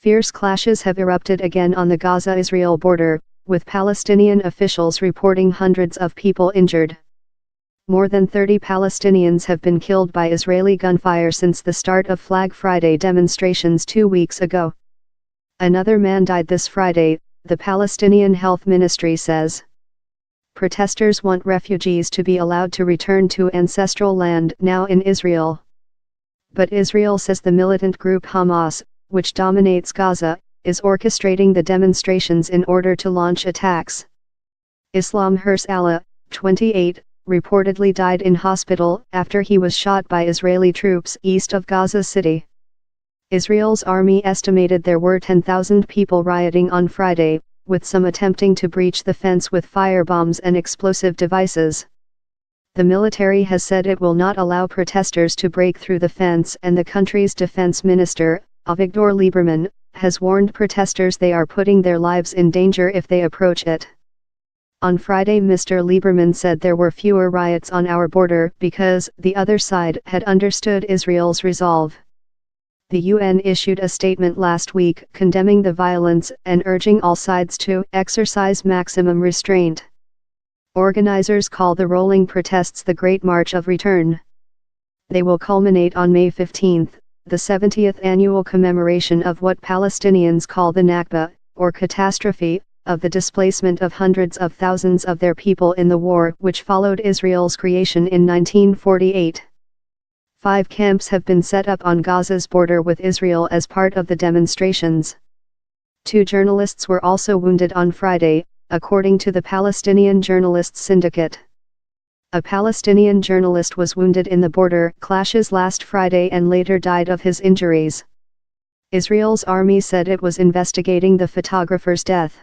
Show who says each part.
Speaker 1: Fierce clashes have erupted again on the Gaza-Israel border, with Palestinian officials reporting hundreds of people injured. More than 30 Palestinians have been killed by Israeli gunfire since the start of Flag Friday demonstrations 2 weeks ago. Another man died this Friday, the Palestinian Health Ministry says. Protesters want refugees to be allowed to return to ancestral land now in Israel. But Israel says the militant group Hamas, which dominates Gaza, is orchestrating the demonstrations in order to launch attacks. Islam Hersala, 28, reportedly died in hospital after he was shot by Israeli troops east of Gaza City. Israel's army estimated there were 10,000 people rioting on Friday, with some attempting to breach the fence with firebombs and explosive devices. The military has said it will not allow protesters to break through the fence, and the country's defense minister, Avigdor Lieberman, has warned protesters they are putting their lives in danger if they approach it. On Friday, Mr. Lieberman said there were fewer riots on our border because the other side had understood Israel's resolve. The UN issued a statement last week condemning the violence and urging all sides to exercise maximum restraint. Organizers call the rolling protests the Great March of Return. They will culminate on May 15, the 70th annual commemoration of what Palestinians call the Nakba, or catastrophe, of the displacement of hundreds of thousands of their people in the war which followed Israel's creation in 1948. 5 camps have been set up on Gaza's border with Israel as part of the demonstrations. 2 journalists were also wounded on Friday, according to the Palestinian Journalists Syndicate. A Palestinian journalist was wounded in the border clashes last Friday and later died of his injuries. Israel's army said it was investigating the photographer's death.